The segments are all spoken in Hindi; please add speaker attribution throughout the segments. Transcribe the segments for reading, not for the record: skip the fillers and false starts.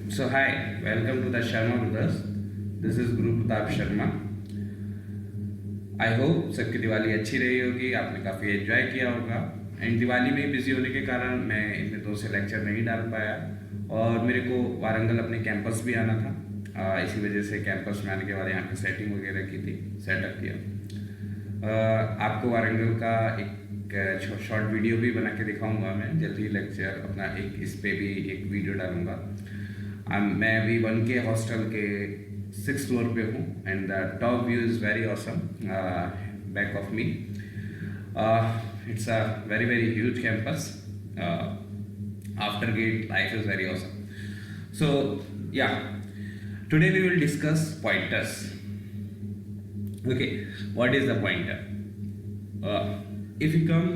Speaker 1: So hi, welcome to the Sharma Brothers. This is Guru Pratap Sharma. I hope सबकी दिवाली अच्छी रही होगी, आपने काफ़ी एंजॉय किया होगा। एंड दिवाली में बिजी होने के कारण मैं इनमें 2 से लेक्चर नहीं डाल पाया और मेरे को वारंगल अपने कैंपस भी आना था। इसी वजह से कैंपस में आने के बाद यहाँ पे सेटिंग वगैरह की थी, सेटअप किया। आपको वारंगल का एक शॉर्ट वीडियो भी बना के दिखाऊंगा। मैं जल्दी लेक्चर अपना एक इस पे भी एक वीडियो डालूंगा। मैं अभी 1K हॉस्टल के 6th फ्लोर पे हूँ and the top view is very awesome back of me. It's a very very huge campus. After GATE life is very awesome. So yeah, today we will discuss pointers. Okay, what is the pointer? If you come,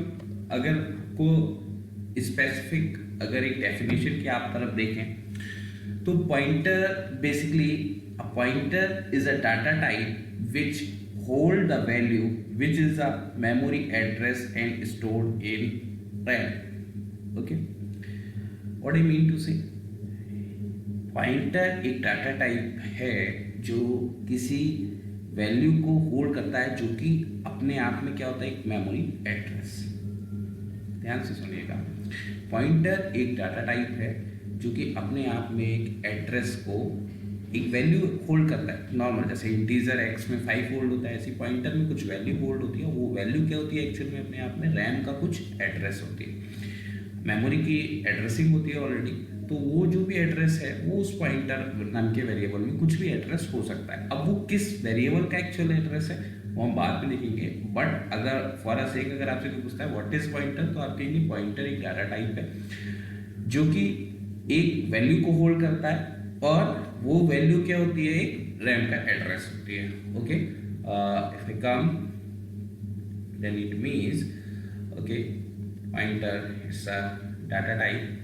Speaker 1: अगर को स्पेसिफिक अगर एक डेफिनेशन की आप तरफ देखें तो pointer basically a pointer is a data type which hold the value which is a memory address and stored in RAM. Okay, what I mean to say, pointer एक डाटा टाइप है जो किसी वैल्यू को होल्ड करता है, जो कि अपने आप में क्या होता है, एक मेमोरी एड्रेस. ध्यान से सुनिएगा, पॉइंटर एक डाटा टाइप है जो कि अपने आप में एक एड्रेस को, एक वैल्यू होल्ड करता है. नॉर्मल जैसे इंटीजर एक्स में 5 होल्ड होता है, ऐसी पॉइंटर में कुछ वैल्यू होल्ड होती है. वो वैल्यू क्या होती है एक्चुअल में, अपने आप में रैम का कुछ एड्रेस होती है, मेमोरी की एड्रेसिंग होती है ऑलरेडी. तो वो जो भी एड्रेस है वो उस पॉइंटर नाम के वेरिएबल में कुछ भी एड्रेस हो सकता है. अब वो किस वेरिएबल का एक्चुअल एड्रेस है वो हम बाद में देखेंगे. बट अगर फॉर अ सेक अगर आपसे कोई पूछता है व्हाट इज पॉइंटर, तो आप कहेंगे पॉइंटर एक डाटा टाइप है जो कि एक वैल्यू को होल्ड करता है और वो वैल्यू क्या होती है, एक रैम का एड्रेस होती है. Okay, if I come then it means okay pointer is a data type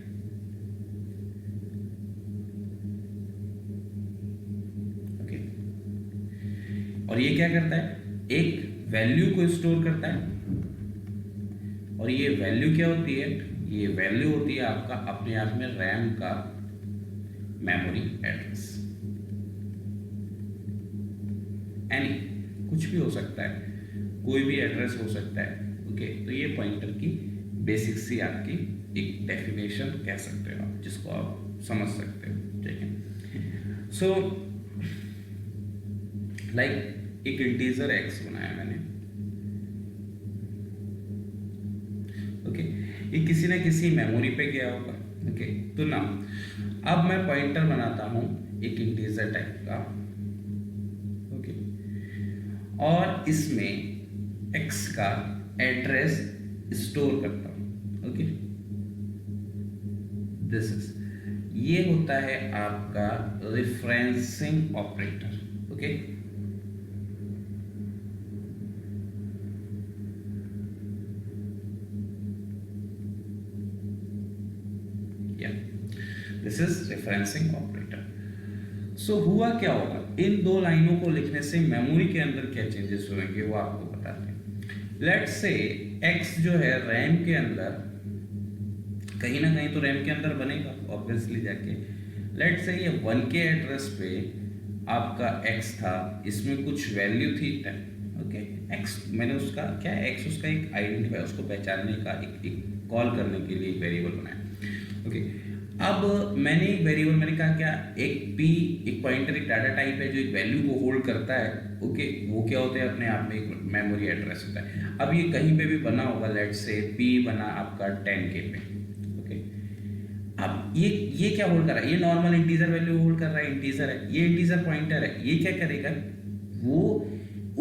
Speaker 1: और ये क्या करता है, एक वैल्यू को स्टोर करता है. और ये वैल्यू क्या होती है, ये वैल्यू होती है आपका अपने आप में रैम का मेमोरी एड्रेस. एनी कुछ भी हो सकता है, कोई भी एड्रेस हो सकता है. ओके, तो ये पॉइंटर की बेसिक सी आपकी एक डेफिनेशन कह सकते हो आप, जिसको आप समझ सकते हो. ठीक है, सो लाइक एक इंटीजर एक्स बनाया मैंने. ओके, ये किसी ना किसी मेमोरी पे गया होगा. ओके, तो ना अब मैं पॉइंटर बनाता हूं एक इंटीजर टाइप का. ओके, और इसमें एक्स का एड्रेस स्टोर करता हूं. ओके, दिस इज, ये होता है आपका referencing operator. Okay, this is referencing operator. So हुआ क्या होगा, इन दो लाइनों को लिखने से मेमोरी के अंदर क्या चेंजेस होंगे वो आपको बताते हैं. लेट्स से एक्स जो है रैम के अंदर कहीं ना कहीं तो रैम के अंदर बनेगा ऑब्वियसली जाके. लेट्स से ये 1K एड्रेस पे आपका एक्स था, इसमें कुछ वैल्यू थी 10. ओके, एक्स मैंने उसका क्या, एक्स उसका एक आइडेंटिफायर, उसको पहचानने का एक कॉल करने के लिए एक वेरिएबल बनाया. ओके, अब मैंने एक वेरिएबल मैंने कहा क्या, एक पी, एक पॉइंटर एक डाटा टाइप है जो एक वैल्यू को होल्ड करता है. ओके, वो क्या होता है, अपने आप में एक मेमोरी एड्रेस होता है. अब ये कहीं पे भी बना होगा, लेट से पी बना आपका 10K पे. ओके, अब ये क्या होल्ड कर रहा है, ये नॉर्मल इंटीजर वैल्यू होल्ड कर रहा है, इंटीजर है, ये इंटीजर पॉइंटर है. ये क्या करेगा, वो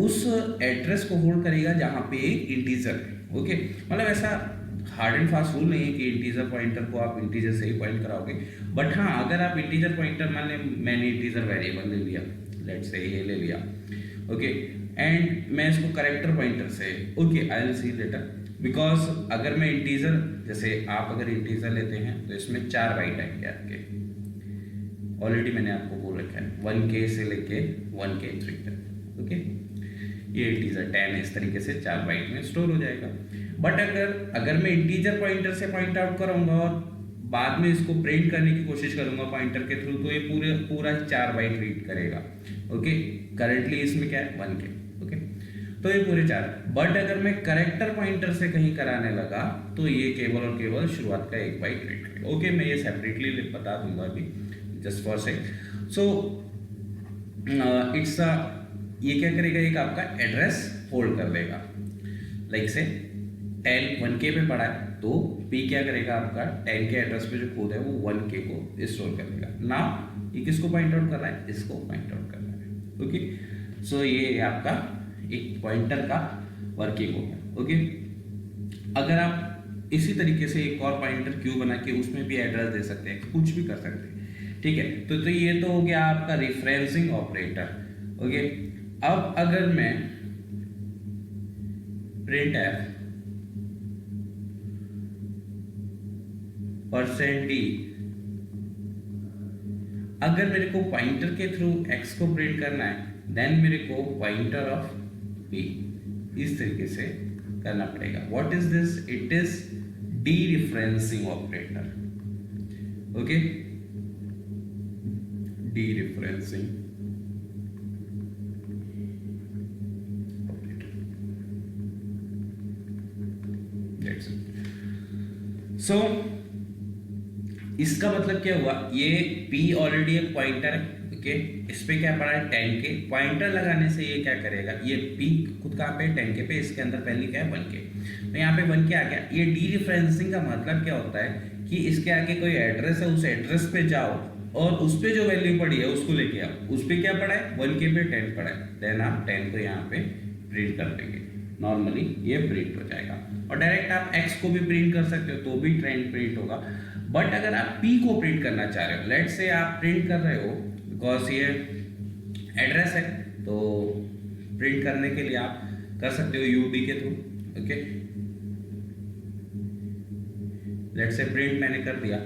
Speaker 1: उस एड्रेस को होल्ड करेगा जहां पे एक इंटीजर है. ओके, मतलब ऐसा हार्ड एंड फास्ट रूल नहीं है कि इंटीजर पॉइंटर को आप इंटीजर से ही पॉइंट कराओगे. बट हाँ, अगर आप इंटीजर पॉइंटर मान लें, मैंने इंटीजर वेरिएबल ले लिया, लेट से ये ले लिया. ओके, एंड मैं इसको करेक्टर पॉइंटर से, okay I will see later, because अगर मैं इंटीजर, जैसे आप अगर इंटीजर लेते हैं तो इसमें 4 बाइट आएंगे आपके. ऑलरेडी मैंने आपको बोल रखा है 1K से लेके 1K3 तक. ओके, ये इंटीजर 10 इस तरीके से 4 बाइट में स्टोर हो जाएगा. बट अगर मैं इंटीजर पॉइंटर से पॉइंट आउट करूंगा और बाद में इसको प्रिंट करने की कोशिश करूंगा पॉइंटर के थ्रू, तो ये पूरा 4 बाइट रीड करेगा। ओके, करेंटली इसमें क्या है 1K। ओके, तो ये पूरे 4। बट अगर मैं करेक्टर पॉइंटर से कहीं कराने लगा तो ये केवल और केवल शुरुआत का 1 बाइट रीड करेगा। ओके, मैं ये सेपरेटली बता दूंगा अभी, just for sake. So it's ये क्या करेगा, एक आपका एड्रेस होल्ड कर लेगा। लाइक से 10 1K पे पड़ा है, तो P क्या करेगा, आपका 10 के एड्रेस पे जो कोड है वो 1K को स्टोर कर लेगा। नाउ ये किसको पॉइंट आउट कर रहा है, इसको पॉइंट आउट कर रहा है। ओके, सो ये आपका एक पॉइंटर का वर्किंग हो गया। ओके, अगर आप इसी तरीके से एक और पॉइंटर क्यू बना के उसमें भी एड्रेस दे सकते हैं, कुछ भी कर सकते हैं। ठीक है, तो ये तो हो गया आपका रिफरेंसिंग ऑपरेटर। ओके, अब अगर मैं प्रिंट एफ %d, अगर मेरे को पॉइंटर के थ्रू x को प्रिंट करना है, देन मेरे को पॉइंटर ऑफ p इस तरीके से करना पड़ेगा। What is this, it is dereferencing operator. Okay, dereferencing operator, that's it. So इसका मतलब क्या हुआ, ये P ऑलरेडी एक पॉइंटर है। ओके, इस पे क्या पड़ा है 10K, पॉइंटर लगाने से ये क्या करेगा, ये P खुद कहाँ पे 10K पे, इसके अंदर पहले क्या है 1K, तो यहाँ पे 1K आ गया। ये डीरेफरेंसिंग का मतलब क्या होता है कि इसके आगे कोई एड्रेस है, उस एड्रेस पे जाओ और उस पे जो वैल्यू पड़ी है उसको लेके आओ। उस पे क्या पड़ा है 1K पे 10 पड़ा है, देन आप 10 को यहाँ पे प्रिंट कर देंगे। नॉर्मली ये प्रिंट हो जाएगा, और डायरेक्ट आप x को भी प्रिंट कर सकते हो तो भी ट्रेंड प्रिंट होगा। बट अगर आप p को प्रिंट करना चाह रहे हो, लेट से आप प्रिंट कर रहे हो बिकॉज ये एड्रेस है, तो प्रिंट करने के लिए आप कर सकते हो यूडी के थ्रू। ओके, लेट से प्रिंट मैंने कर दिया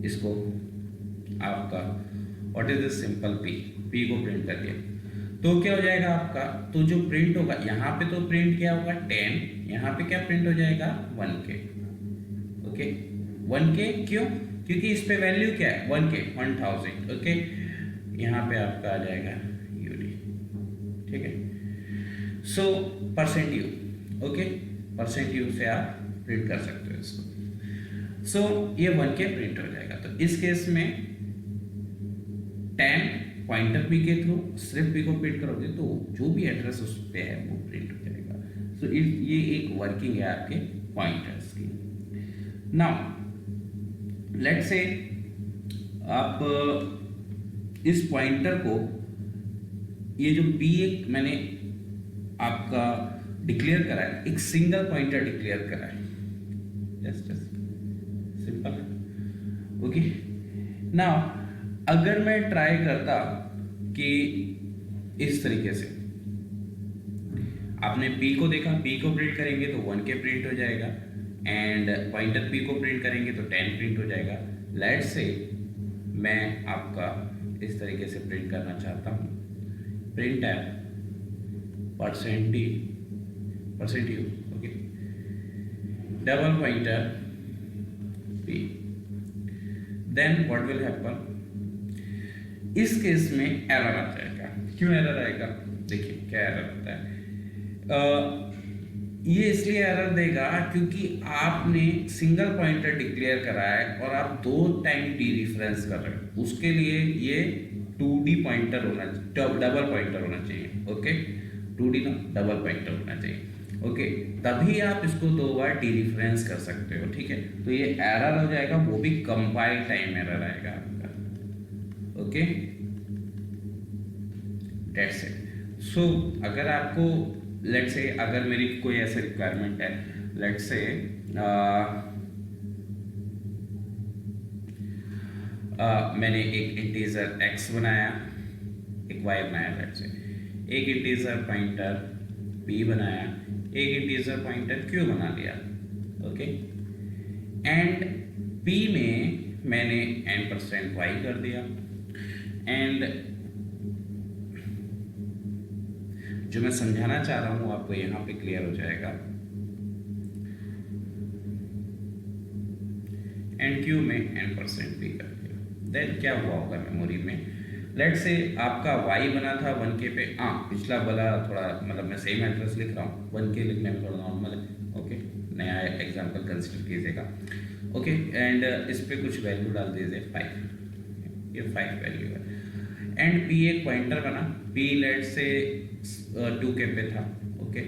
Speaker 1: इसको आपका, what is this simple p को प्रिंट कर दिया, तो क्या हो जाएगा आपका, तो जो प्रिंट होगा यहाँ पे, तो प्रिंट क्या होगा 10, यहाँ पे क्या प्रिंट हो जाएगा 1K। ओके, 1K क्यों, क्योंकि इस पे वैल्यू क्या है 1K 1000। ओके, यहाँ पे आपका आ जाएगा यूडी। ठीक है, सो %u। ओके, %u से आप प्रिंट कर सकते हो इसको। सो ये 1K प्रिंट हो जाएगा। तो इस केस में 10 पॉइंटर P के थ्रू सिर्फ P को प्रिंट करोगे तो जो भी एड्रेस उस पे है वो प्रिंट हो जाएगा। सो ये एक वर्किंग है आपके पॉइंटर्स की। नाउ लेट्स से आप इस पॉइंटर को, ये जो P एक मैंने आपका डिक्लेयर करा है, एक सिंगल पॉइंटर डिक्लेयर करा है, जस्ट सिंपल। ओके, नाउ अगर मैं ट्राई करता कि इस तरीके से, आपने P को देखा, P को प्रिंट करेंगे तो 1K प्रिंट हो जाएगा, एंड पॉइंटर P को प्रिंट करेंगे तो 10 प्रिंट हो जाएगा। लेट्स से मैं आपका इस तरीके से प्रिंट करना चाहता हूँ, प्रिंट है %u। Okay, double pointer P, then what will happen, इस केस में एरर आ जाएगा। क्यों एरर आएगा, देखिए क्या एरर होता है। ये इसलिए एरर देगा क्योंकि आपने सिंगल पॉइंटर डिक्लेयर करा है और आप 2 टाइम डीरेफरेंस कर रहे हो, उसके लिए ये 2D पॉइंटर होना, डबल पॉइंटर होना चाहिए। ओके, 2D ना, डबल पॉइंटर होना चाहिए। ओके, तभी आप इसको 2 बार डीरेफरेंस कर सकते हो। ठीक है, तो ये एरर हो जाएगा, वो भी कंपाइल टाइम एरर आएगा आपका। Okay, that's it. सो अगर आपको लेट्स से, अगर मेरी कोई ऐसा रिक्वायरमेंट है, लेट्स से मैंने एक इंटीजर x बनाया, एक y बनाया, लेट्स से एक इंटीजर पॉइंटर p बनाया, एक इंटीजर पॉइंटर q बना लिया। ओके, एंड p में मैंने n%y कर दिया, एंड जो मैं समझाना चाह रहा हूं आपको यहाँ पे क्लियर हो जाएगा। एंड क्यू में n% p कर दिया। देन क्या हुआ होगा मेमोरी में, लेट से आपका y बना था 1K पे, पिछला वाला थोड़ा मतलब मैं सेम एड्रेस लिख रहा हूँ, 1K लिखने में थोड़ा नॉर्मल है। ओके, नया एग्जाम्पल कंसिडर कीजिएगा। ओके, एंड इस पे कुछ वैल्यू डाल दीजिए 5, ये 5 वैल्यू है। एंड p एक पॉइंटर बना, p लेट से 2K पे था। ओके,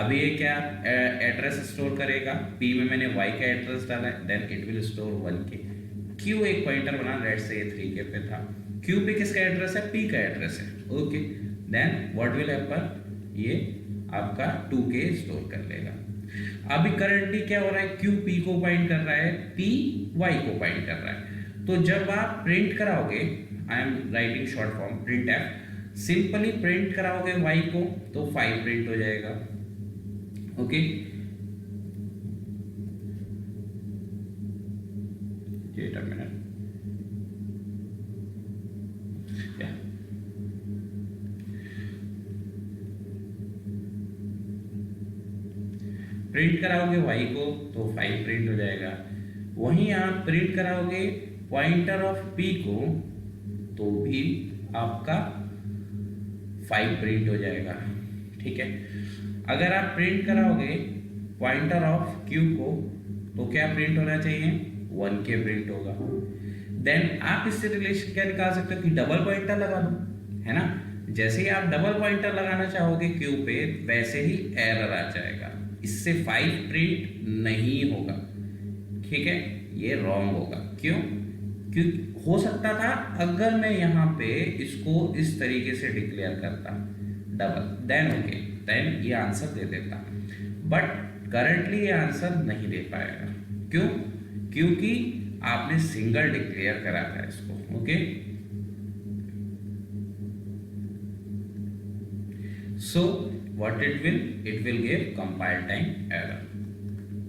Speaker 1: अभी ये क्या एड्रेस स्टोर करेगा, p में मैंने y का एड्रेस डाला है, then it will store 1K। q एक पॉइंटर बना, लेट से 3K पे था, q पे किसका एड्रेस है, p का एड्रेस है। Okay, then what will happen, ये आपका 2K स्टोर कर लेगा। अभी करंटली क्या हो रहा है, q p को पॉइंट कर रहा है, p y को पॉइंट कर रहा है। तो जब आप प्रिंट कराओगे, I am writing short form print F, simply print कराओगे y को तो 5 प्रिंट हो जाएगा। Okay, wait a minute, print कराओगे y को तो 5 प्रिंट हो जाएगा। वहीं आप प्रिंट कराओगे पॉइंटर ऑफ p को तो भी आपका 5 प्रिंट हो जाएगा। ठीक है, अगर आप प्रिंट कराओगे पॉइंटर ऑफ q को तो क्या प्रिंट होना चाहिए, 1K प्रिंट होगा। देन आप इससे रिलेशन क्या निकाल सकते हो कि डबल पॉइंटर लगा दो, है ना। जैसे ही आप डबल पॉइंटर लगाना चाहोगे q पे, वैसे ही एरर आ जाएगा, इससे 5 प्रिंट नहीं होगा। ठीक है, ये रॉन्ग होगा। क्यों, क्योंकि हो सकता था अगर मैं यहाँ पे इसको इस तरीके से डिक्लेयर करता डबल, देन ओके, देन ये आंसर दे देता, बट करंटली ये आंसर नहीं दे पाएगा। क्यों, क्योंकि आपने सिंगल डिक्लेयर करा था इसको। Okay, so what it will give compile time error,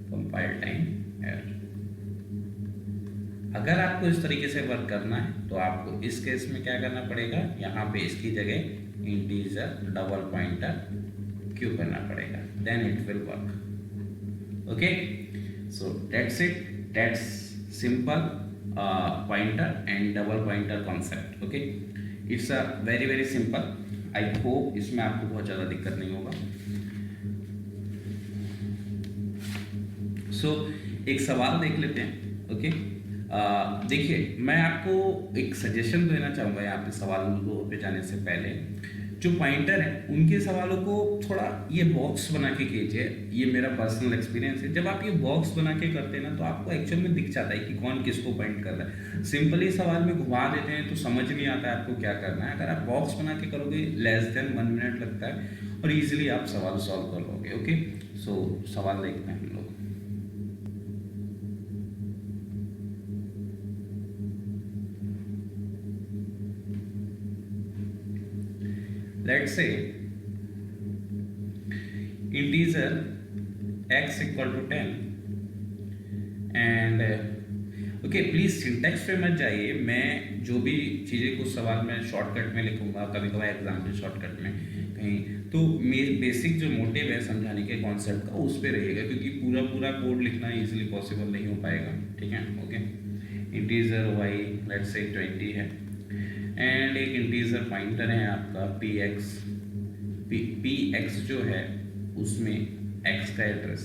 Speaker 1: compile time error. अगर आपको इस तरीके से वर्क करना है तो आपको इस केस में क्या करना पड़ेगा, यहाँ पे इसकी जगह इंटीजर डबल पॉइंटर q करना पड़ेगा, then it will work. Okay, so that's it, that's simple pointer and double pointer concept. Okay, it's a very very simple. I hope इसमें आपको बहुत ज़्यादा दिक्कत नहीं होगा। सो एक सवाल देख लेते हैं। ओके, देखिए मैं आपको एक सजेशन देना चाहूँगा यहाँ पे सवालों पे जाने से पहले। जो पॉइंटर है उनके सवालों को थोड़ा ये बॉक्स बना के कीजिए, ये मेरा पर्सनल एक्सपीरियंस है। जब आप ये बॉक्स बना के करते हैं ना तो आपको एक्चुअल में दिख जाता है कि कौन किसको पॉइंट कर रहा है। सिंपली सवाल में घुमा देते हैं तो समझ नहीं आता है आपको क्या करना है। अगर आप बॉक्स बना के करोगे लेस देन 1 मिनट लगता है और ईजिली आप सवाल सॉल्व कर लोगे। ओके, सो सवाल देखते हैं हम लोग। Let's say integer x equal to 10 and okay, please syntax पे मत जाइए। मैं जो भी चीज़ें कुछ सवाल में शॉर्टकट में लिखूंगा, कभी कभार एग्जाम्पल शॉर्टकट में कहीं, तो मेरे बेसिक जो मोटिव है समझाने के कॉन्सेप्ट का उस पर रहेगा, क्योंकि पूरा पूरा कोड लिखना इजीली पॉसिबल नहीं हो पाएगा। ठीक है, okay, integer y let's say 20 है एंड एक इंटीजर पॉइंटर है आपका px जो है उसमें x का एड्रेस,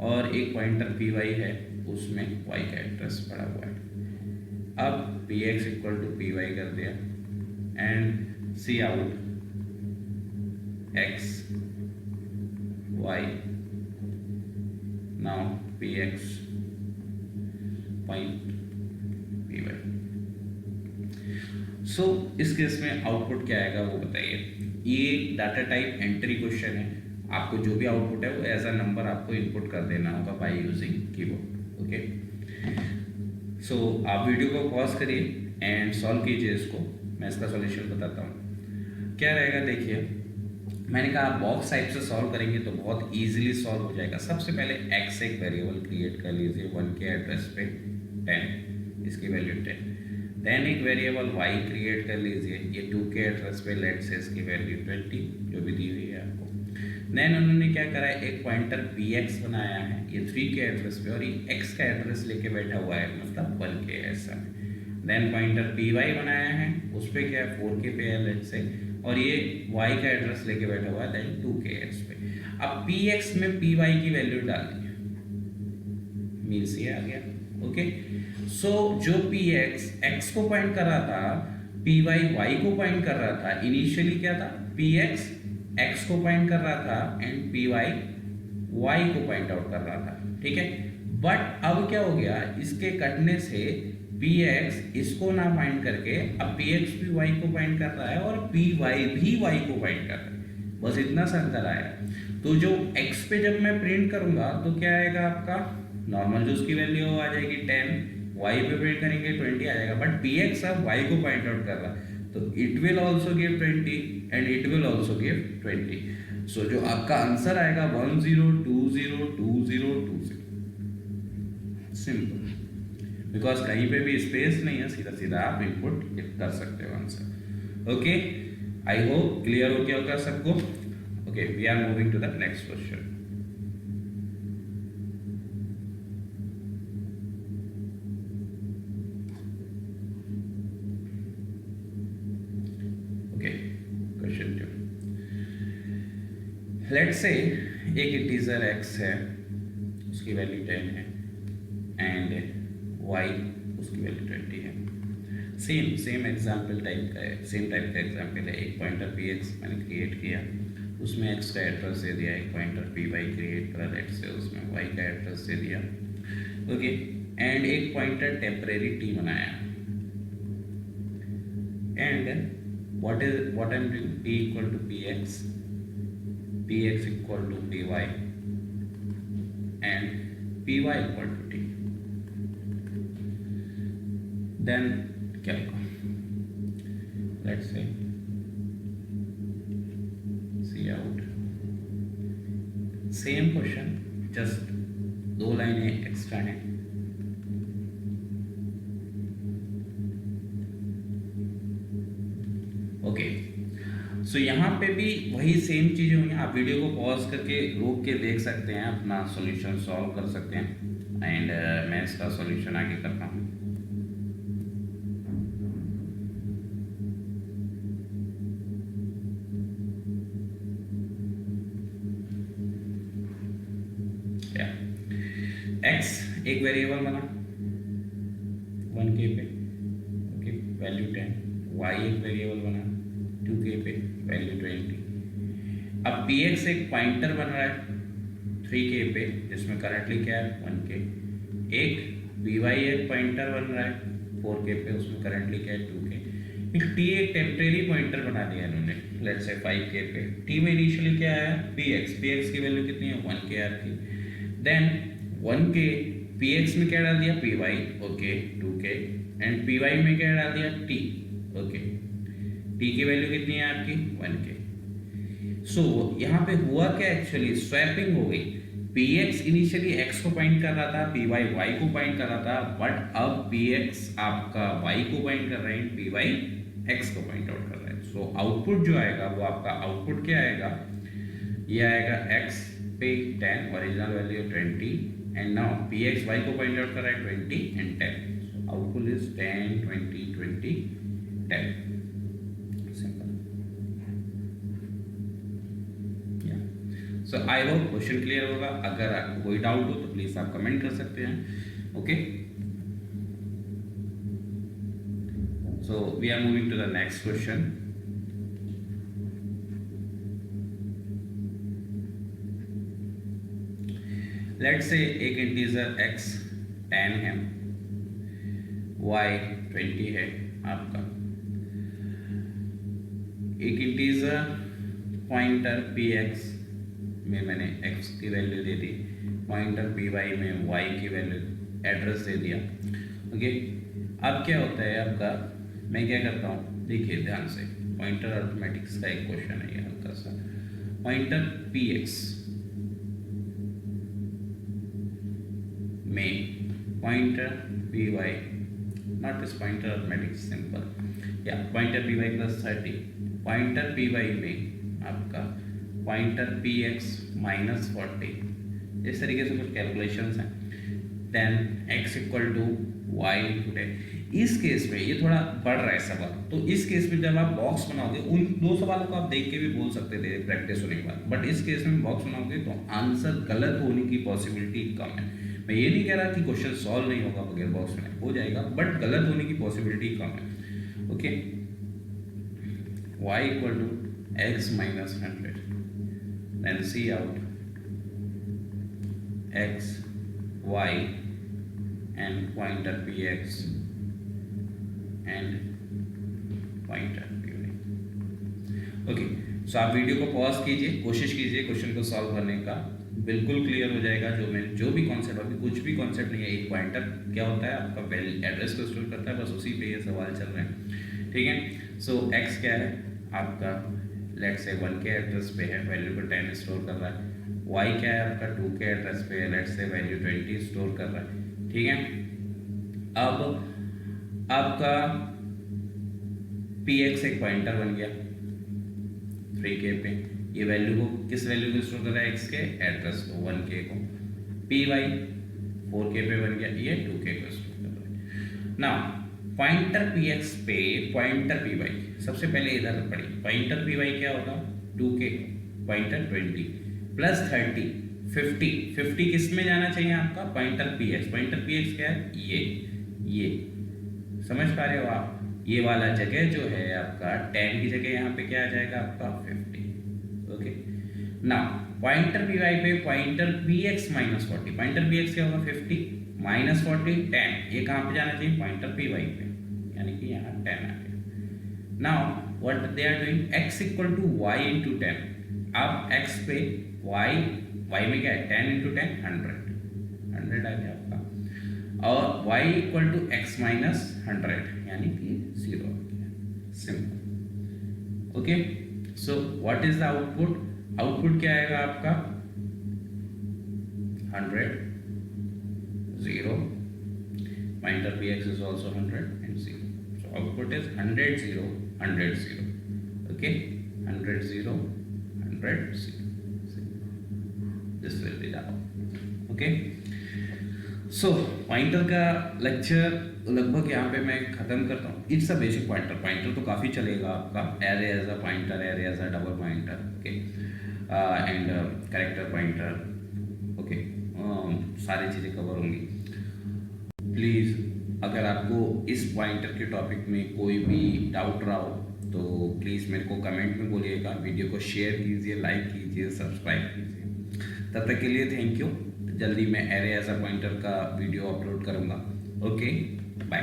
Speaker 1: और एक पॉइंटर py है उसमें y का एड्रेस पड़ा हुआ है। अब px इक्वल टू py कर दिया and C out x y, now px point py। So इस केस में आउटपुट क्या आएगा वो बताइए। ये डाटा टाइप एंट्री क्वेश्चन है, आपको जो भी आउटपुट है वो एज अ नंबर आपको इनपुट कर देना होगा by using keyboard. Okay, so आप वीडियो को पॉज करिए एंड सॉल्व कीजिए इसको, मैं इसका सॉल्यूशन बताता हूँ क्या रहेगा। देखिए मैंने कहा बॉक्स टाइप से सॉल्व करेंगे तो बहुत इजीली सॉल्व हो जाएगा। सबसे पहले x एक वेरिएबल क्रिएट कर लीजिए 1K एड्रेस पे 10, इसकी वैल्यू 10। देन एक वेरिएबल y क्रिएट कर लीजिए, ये 2K एड्रेस पे लेट से इसकी वैल्यू 20 जो भी दी हुई है आपको। देन उन्होंने क्या करा है, एक पॉइंटर पी एक्स बनाया है ये 3 के एड्रेस पे, और ये एक्स का एड्रेस लेके बैठा हुआ है, मतलब 1 के ऐसा। देन पॉइंटर पी वाई बनाया है, उस पर क्या है 4 के पे है लेट्स से, और ये वाई का एड्रेस लेके बैठा हुआ है देन 2 के एस पे। अब पी एक्स में पी वाई की वैल्यू डालनी है, मीन्स ये आ गया। ओके, सो जो पी एक्स एक्स को पॉइंट कर रहा था, पी वाई वाई को पॉइंट कर रहा था। इनिशियली क्या था, पी एक्स एक्स को पॉइंट कर रहा था एंड पी वाई वाई को पॉइंट आउट कर रहा था, ठीक है। बट अब क्या हो गया, इसके कटने से पी एक्स इसको ना पॉइंट करके अब पी एक्स भी वाई को पॉइंट कर रहा है और पी वाई भी वाई को पॉइंट कर रहा है, बस इतना सा अंतर आया। तो जो एक्स पे जब मैं प्रिंट करूंगा तो क्या आएगा आपका, नॉर्मल जो उसकी वैल्यू आ जाएगी 10, वाई पे प्रिंट करेंगे 20 आ जाएगा, बट पी एक्स अब वाई को पॉइंट आउट कर रहा है तो it will also give 20 and it will also give 20। सो जो आपका आंसर आएगा 10202020। सिंपल, बिकॉज कहीं पे भी स्पेस नहीं है, सीधा सीधा आप इनपुट कर सकते हो answer. Okay, I hope clear हो गया होगा सबको। Okay, we are moving to the next question. Let's say एक इंटीजर x है, उसकी वैल्यू 10 है एंड y उसकी वैल्यू 20 है। सेम एग्जाम्पल टाइप का है, सेम टाइप का एग्जाम्पल है। एक पॉइंटर पी एक्स मैंने क्रिएट किया, उसमें x का एड्रेस दे दिया। एक पॉइंटर पी वाई क्रिएट करा, लेट्स से उसमें y का एड्रेस दे दिया। ओके, एंड एक पॉइंटर टेम्परेरी t बनाया and what I'm doing, p equal to px, px equal to py and py equal to t. Then क्या लिखो, let's say see out, same question, just 2 लाइनें एक्स्ट्रा हैं। ओके, सो यहाँ पे भी वही सेम चीज़ें होंगी। आप वीडियो को पॉज करके रोक के देख सकते हैं, अपना सॉल्यूशन सॉल्व कर सकते हैं एंड मैं इसका सॉल्यूशन आगे करता हूँ। एक्स एक वेरिएबल बना 1k पे, ओके, वैल्यू 10। वाई एक वेरिएबल बना 2k पे, वैल्यू 20। अब px एक पॉइंटर बन रहा है 3k पे, जिसमें करंटली क्या है 1k। एक py एक पॉइंटर बन रहा है 4k पे, उसमें करंटली क्या है 2k। एक t एक टेम्परेरी पॉइंटर बना दिया इन्होंने, लेट्स से 5k पे। t में इनिशियली क्या है px की वैल्यू कितनी है 1k आती। देन 1k px में क्या डाल दिया py, okay 2k, and py में क्या डाल दिया t, ओके। t की वैल्यू कितनी है आपकी 1k। सो यहाँ पे हुआ क्या, एक्चुअली स्वैपिंग हो गई। px इनिशियली x को पॉइंट कर रहा था, py y को पॉइंट कर रहा था, बट अब px आपका y को पॉइंट कर रहे हैं, py x को पॉइंट आउट कर रहा है। सो आउटपुट जो आएगा वो आपका आउटपुट क्या आएगा, ये आएगा x पे 10, original value 20, and now px y को पॉइंट आउट कर रहा है 20 and 10। So output is 10 20 20 10। So I hope question clear होगा। अगर आपको कोई डाउट हो तो प्लीज आप कमेंट कर सकते हैं। Okay, so we are moving to the next question. Let's say एक इंटीजर x 10 है, y 20 है आपका। एक इंटीजर पॉइंटर px में मैंने x की वैल्यू दे दी, पॉइंटर py में y की वैल्यू एड्रेस दे दिया। ओके, अब क्या होता है आपका, मैं क्या करता हूँ देखिए ध्यान से, पॉइंटर अरिथमेटिक्स का एक क्वेश्चन है ये हल्का सा। पॉइंटर px में pointer py, not this pointer arithmetics simple, या पॉइंटर py +30, पॉइंटर py में आपका पॉइंटर पी एक्स माइनस 40, इस तरीके से कुछ कैलकुलेशंस हैं। Then x equal to y into 10। इस केस में ये थोड़ा बढ़ रहा है सवाल, तो इस केस में जब आप बॉक्स बनाओगे, उन दो सवालों को आप देख के भी बोल सकते थे प्रैक्टिस होने के बाद, बट इस केस में बॉक्स बनाओगे तो आंसर गलत होने की पॉसिबिलिटी कम है। मैं ये नहीं कह रहा कि क्वेश्चन सॉल्व नहीं होगा बगैर बॉक्स में, हो जाएगा, बट गलत होने की पॉसिबिलिटी कम है। Okay, y equal to X minus 100, then see out x y and pointer px and pointer py। Okay, so आप वीडियो को पॉज कीजिए, कोशिश कीजिए क्वेश्चन को सॉल्व करने का, बिल्कुल क्लियर हो जाएगा। जो भी कॉन्सेप्ट, अभी कुछ भी कॉन्सेप्ट नहीं है। एक पॉइंटर क्या होता है, आपका वैल्यू एड्रेस को स्टोर करता है, बस उसी पे ये सवाल चल रहे हैं, ठीक है। सो x क्या है आपका, लेट से 1 के एड्रेस पे है, वैल्यू को 10 स्टोर कर रहा है। y क्या है आपका 2 के एड्रेस पे है, लेट से वैल्यू 20 स्टोर कर रहा है, ठीक है। अब आपका px एक पॉइंटर बन गया 3k पे, ये वैल्यू को किस वैल्यू को स्टोर कर रहा है, x के एड्रेस को 1k को। py 4k पे बन गया, ये 2k को स्टोर कर रहा है। नाउ पॉइंटर px पे पॉइंटर py, सबसे पहले इधर पढ़ी, पॉइंटर py क्या होगा 2k, पॉइंटर 20 प्लस 30 50 किस में जाना चाहिए आपका, पॉइंटर px। पॉइंटर px क्या है, ये समझ पा रहे हो आप, ये वाला जगह जो है आपका 10 की जगह यहाँ पे क्या आ जाएगा आपका 50। ओके, नाउ पॉइंटर py पे pointer px minus 40, pointer px क्या होगा 50 माइनस 40 10, ये कहाँ पे जाना चाहिए, पॉइंटर py पे, यानी कि यहाँ 10 आ गया। Now what they are doing, x equal to y into 10। अब x पे y में क्या है 10 इंटू 10 100 आ गया आपका, और y equal to x minus 100 यानी कि 0 आ गया, simple. Okay, so what is the output, output क्या आएगा आपका 100 0, pointer px is also 100 and 0, so output is 100 0 100 0, okay, 100 0 100 0, this will be the output। okay, so pointer का लेक्चर लगभग यहाँ पे मैं ख़त्म करता हूँ। It's a basic pointer, pointer तो काफ़ी चलेगा आपका, array as a pointer, array as a double pointer, okay, and character pointer, okay, सारी चीज़ें कवर होंगी। प्लीज़ अगर आपको इस पॉइंटर के टॉपिक में कोई भी डाउट रहा हो तो प्लीज़ मेरे को कमेंट में बोलिएगा, वीडियो को शेयर कीजिए, लाइक कीजिए, सब्सक्राइब कीजिए। तब तक के लिए थैंक यू। जल्दी मैं एरे एज अ पॉइंटर का वीडियो अपलोड करूँगा। Okay, bye.